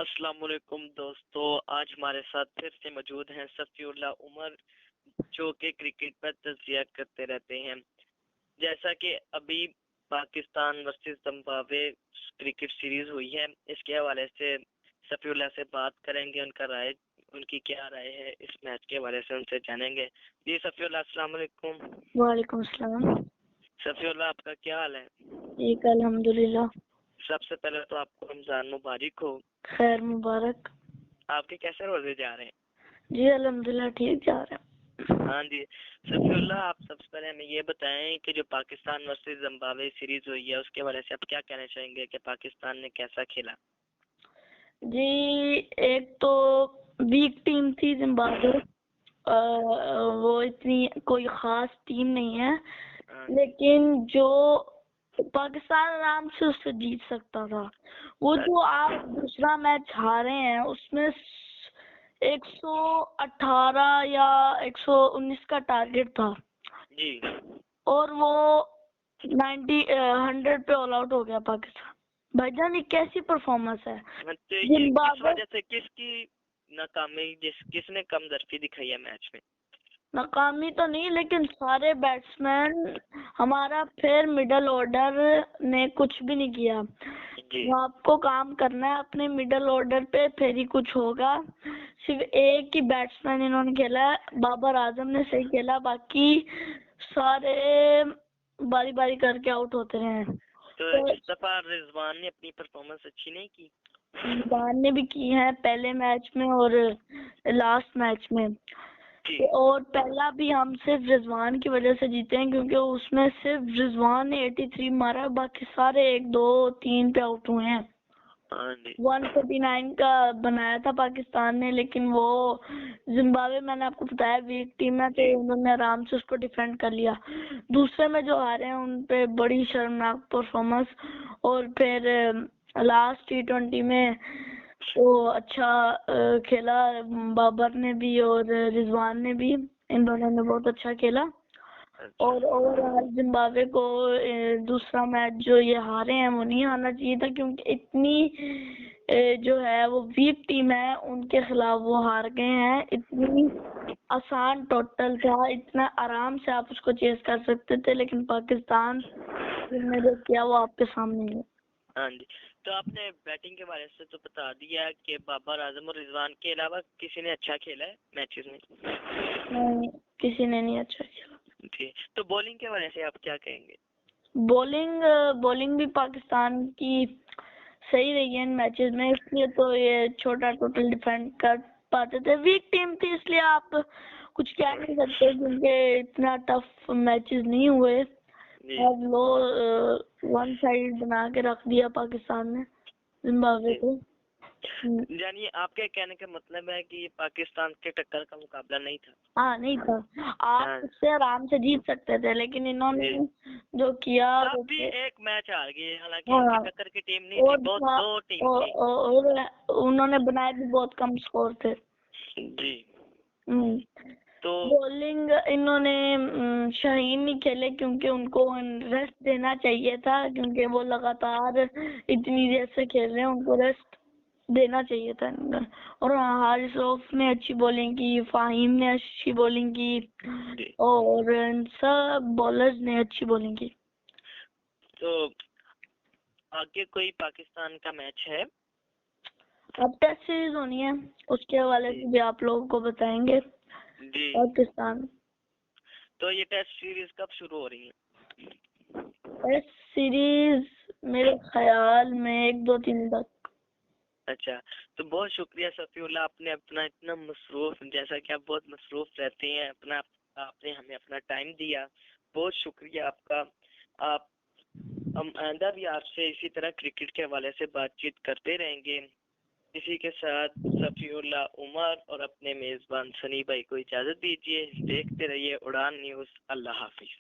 अस्सलाम वालेकुम दोस्तों, आज हमारे साथ फिर से मौजूद हैं सफ़ीउल्लाह उमर, जो कि क्रिकेट पर तज़किया करते रहते हैं। जैसा कि अभी Pakistan versus Zimbabwe cricket series हुई है, इसके हवाले से सफ़ीउल्लाह से बात करेंगे। उनकी क्या राय है इस मैच के हवाले से उनसे जानेंगे। जी सफ़ीउल्लाह, अस्सलाम वालेकुम। वालेकुम सलाम। सफ़ीउल्लाह, आपका क्या हाल है? ठीक, अल्हम्दुलिल्लाह। सबसे पहले तो आपको रमजान मुबारक हो। खैर मुबारक। आपके कैसे रोजे जा रहे हैं? जी अल्हम्दुलिल्लाह ठीक जा रहे हैं। हाँ जी सफ़ीउल्लाह, आप सबसे पहले हमें ये बताएं कि जो पाकिस्तान वर्सेस जिम्बाब्वे सीरीज हुई है उसके बारे से आप क्या कहना चाहेंगे कि पाकिस्तान ने कैसा खेला? जी, एक तो वीक टीम थी जिम्बाब्वे। वो इतनी कोई खास टीम नहीं है, लेकिन जो पाकिस्तान आराम से उससे जीत सकता था। वो जो आप दूसरा मैच हारे हैं उसमें 118 या 119 का टारगेट था जी, और वो 100 पे ऑल आउट हो गया पाकिस्तान। भाईजान ये कैसी परफॉर्मेंस है? तो ये किस वजह से, किसकी नाकामी, किसने कमजोरी दिखाई है मैच में? नाकामी तो नहीं, लेकिन सारे बैट्समैन, हमारा फिर मिडल ऑर्डर ने कुछ भी नहीं किया। जी, आपको काम करना है अपने मिडल ऑर्डर पे, फिर ही कुछ होगा। सिर्फ एक ही बैट्समैन इन्होंने खेला, बाबर आजम ने सही खेला, बाकी सारे बारी बारी करके आउट होते रहे। तो इस दफा रिजवान ने अपनी परफॉर्मेंस अच्छी नहीं की। रिजवान ने भी की है पहले मैच में और लास्ट मैच में। और पहला भी हम सिर्फ रिजवान की वजह से जीते हैं, क्योंकि उसमें सिर्फ रिजवान ने 83 मारा, बाकी सारे 1 2 3 पे आउट हुए हैं। 149 का बनाया था पाकिस्तान ने, लेकिन वो जिम्बाब्वे, मैंने आपको बताया, वीक टीम है, तो उन्होंने आराम से उसको डिफेंड कर लिया। दूसरे में जो हारे हैं उन पे बड़ी शर्मनाक परफॉर्मेंस। और फिर लास्ट T20 में तो अच्छा खेला बाबर ने भी और रिजवान ने भी, इन दोनों ने बहुत अच्छा खेला। और ओवरऑल जिम्बाब्वे को दूसरा मैच जो ये हारे हैं वो नहीं आना चाहिए था, क्योंकि इतनी जो है वो वीक टीम है, उनके खिलाफ वो हार गए हैं। इतनी आसान टोटल था, इतना आराम से आप उसको चेस कर सकते थे, लेकिन पाकिस्तान ने जो किया वो आपके सामने है। हाँ जी, तो आपने बैटिंग के बारे से तो बता दिया कि बाबर आजम और रिजवान के अलावा किसी ने अच्छा खेला है मैचेस में? नहीं, किसी ने नहीं अच्छा खेला। जी, तो बॉलिंग के बारे से आप क्या कहेंगे? बॉलिंग भी पाकिस्तान की सही रही है इन मैचेस में, इसलिए तो ये छोटा टोटल डिफेंड कर पाते थे। वीक टीम थी इसलिए आप कुछ कह नहीं सकते, क्योंकि इतना टफ मैचेस नहीं हुए। अब लो वन साइड बना के रख दिया पाकिस्तान ने जिम्बाब्वे को। यानी आपके कहने का मतलब है कि पाकिस्तान के टक्कर का मुकाबला नहीं था? हाँ, नहीं था। आप उससे आराम से जीत सकते थे, लेकिन इन्होंने जो किया आप भी एक मैच हार गए, हालांकि टक्कर की टीम नहीं थी, बहुत दो टीम थी। और उन्होंने बनाए भी बहुत कम स्कोर थे। जी, तो बॉलिंग इन्होंने शाहीन नहीं खेले, क्योंकि उनको रेस्ट देना चाहिए था, क्योंकि वो लगातार इतनी देर से खेल रहे हैं, उनको रेस्ट देना चाहिए था। और हारिस रऊफ ने अच्छी बॉलिंग की, फाहिम ने अच्छी बॉलिंग की, और सब बॉलर्स ने अच्छी बॉलिंग की। तो आगे कोई पाकिस्तान का मैच है? अब टेस्ट सीरीज होनी है, उसके हवाले से भी आप लोगों को बताएंगे। जी, पाकिस्तान तो ये टेस्ट सीरीज कब शुरू हो रही है? टेस्ट सीरीज मेरे ख्याल में 1 2 3 तक। अच्छा, तो बहुत शुक्रिया सफ़ीउल्लाह, आपने अपना इतना मसरूफ, जैसा कि आप बहुत मसरूफ रहते हैं, आपने हमें अपना टाइम दिया, बहुत शुक्रिया आपका। आप हम आइंदा भी आपसे इसी तरह क्रिकेट के हवाले से बातचीत करते रहेंगे। इसी के साथ सफ़ीउल्लाह उमर और अपने मेज़बान सनी भाई को इजाज़त दीजिए। देखते रहिए उड़ान न्यूज़। अल्लाह हाफिज।